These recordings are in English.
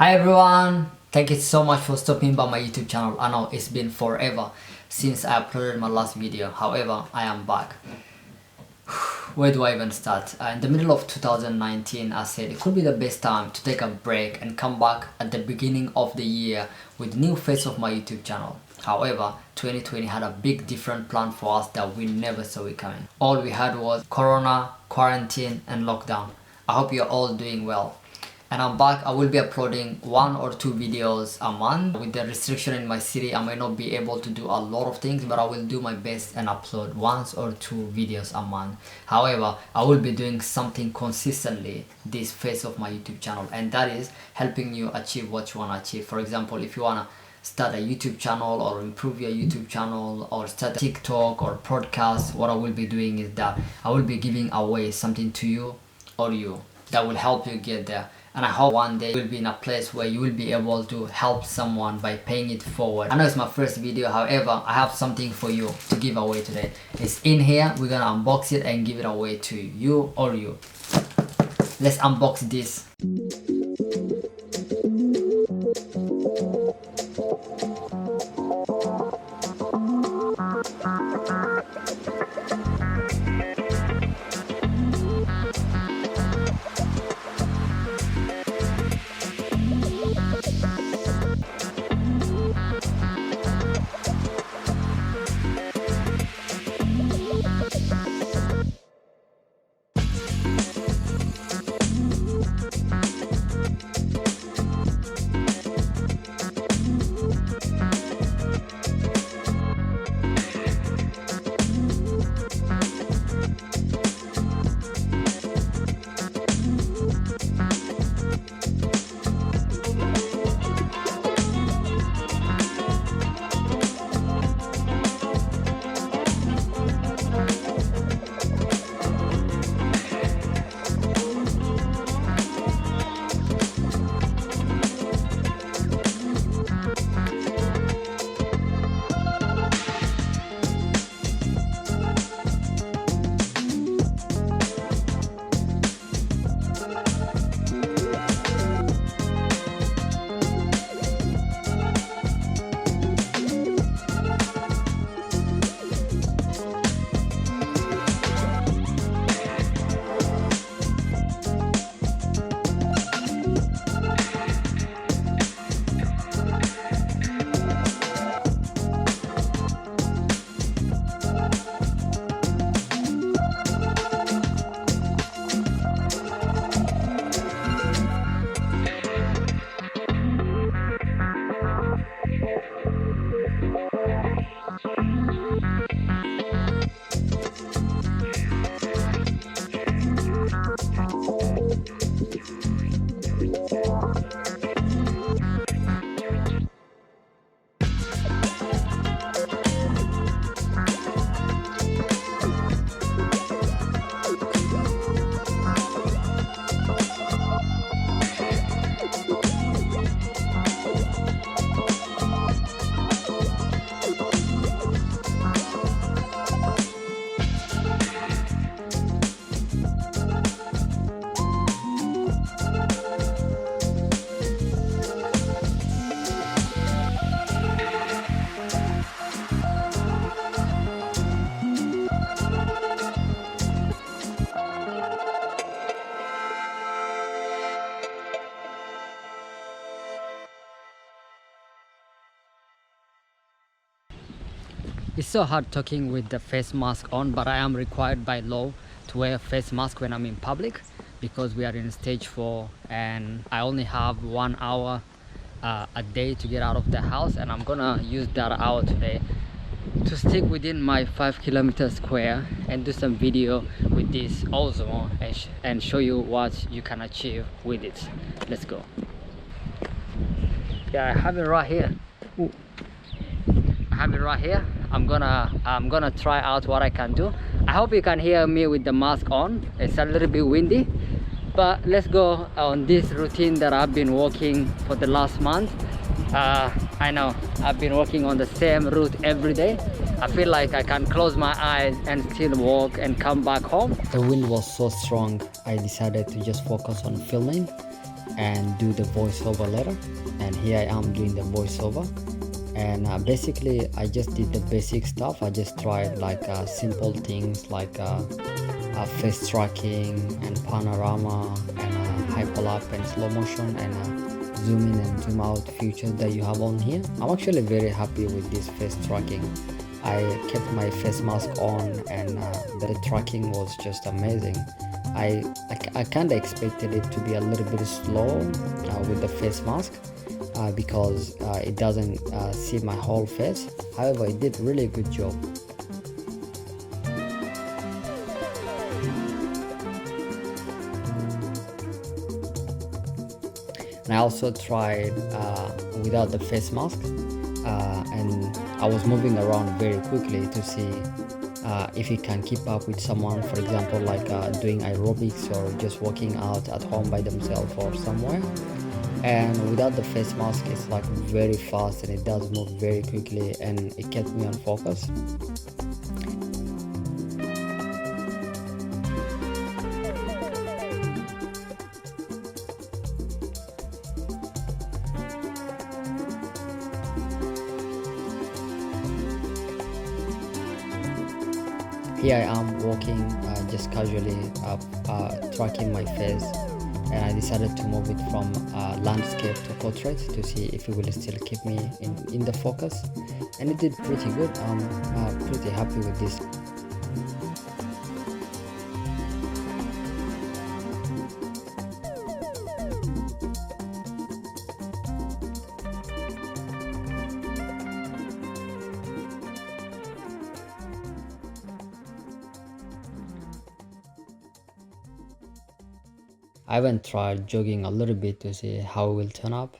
Hi everyone, thank you so much for stopping by my YouTube channel. I know it's been forever since I uploaded my last video. However, I am back. Where do I even start? In the middle of 2019, I said it could be the best time to take a break and come back at the beginning of the year with new face of my YouTube channel. However, 2020 had a big different plan for us that we never saw it coming. All we had was Corona, quarantine and lockdown. I hope you're all doing well. And I'm back. I will be uploading 1 or 2 videos a month. With the restriction in my city, I may not be able to do a lot of things, but I will do my best and upload 1 or 2 videos a month. However, I will be doing something consistently this phase of my YouTube channel, and that is helping you achieve what you want to achieve. For example, if you want to start a YouTube channel or improve your YouTube channel or start a TikTok or podcast, what I will be doing is that I will be giving away something to you or you that will help you get there. And I hope one day you will be in a place where you will be able to help someone by paying it forward. I know it's my first video, however, I have something for you to give away today. It's in here. We're gonna unbox it and give it away to you or you. Let's unbox this. It's so hard talking with the face mask on, but I am required by law to wear a face mask when I'm in public because we are in stage 4 and I only have 1 hour a day to get out of the house, and I'm gonna use that hour today to stick within my 5 km square and do some video with this Osmo and show you what you can achieve with it. Let's go. Yeah, I have it right here. Ooh. I have it right here. I'm gonna try out what I can do. I hope you can hear me with the mask on. It's a little bit windy, but let's go on this routine that I've been walking for the last month. I know I've been walking on the same route every day. I feel like I can close my eyes and still walk and come back home. The wind was so strong, I decided to just focus on filming and do the voiceover later. And here I am doing the voiceover. And basically I just did the basic stuff. I just tried like simple things like face tracking and panorama and hyperlapse and slow motion and zoom in and zoom out features that you have on here. I'm actually very happy with this face tracking. I kept my face mask on and the tracking was just amazing. I kind of expected it to be a little bit slow with the face mask because it doesn't see my whole face. However, it did really good job. And I also tried without the face mask, and I was moving around very quickly to see if it can keep up with someone, for example, like doing aerobics or just working out at home by themselves or somewhere. And without the face mask, it's like very fast and it does move very quickly, and it kept me on focus. Here I am walking just casually tracking my face, and I decided to move it from landscape to portrait to see if it will still keep me in the focus, and it did pretty good. I'm pretty happy with this. I even tried jogging a little bit to see how it will turn up,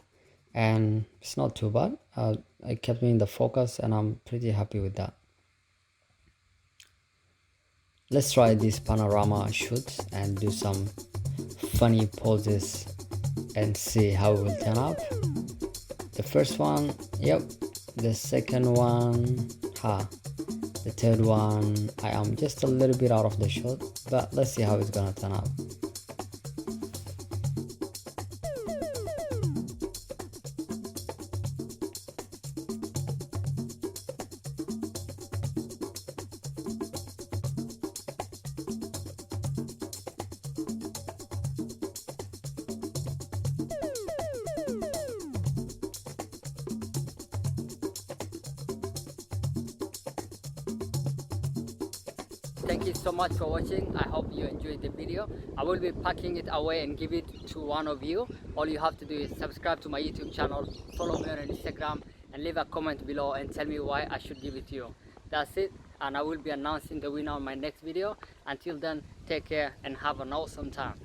and it's not too bad. It kept me in the focus and I'm pretty happy with that. Let's try this panorama shoot and do some funny poses and see how it will turn up. The first one, yep. The second one, the third one, I am just a little bit out of the shot, but let's see how it's gonna turn up. Thank you so much for watching. I hope you enjoyed the video. I will be packing it away and give it to one of you. All you have to do is subscribe to my YouTube channel, follow me on Instagram, and leave a comment below and tell me why I should give it to you. That's it, and I will be announcing the winner on my next video. Until then, take care and have an awesome time.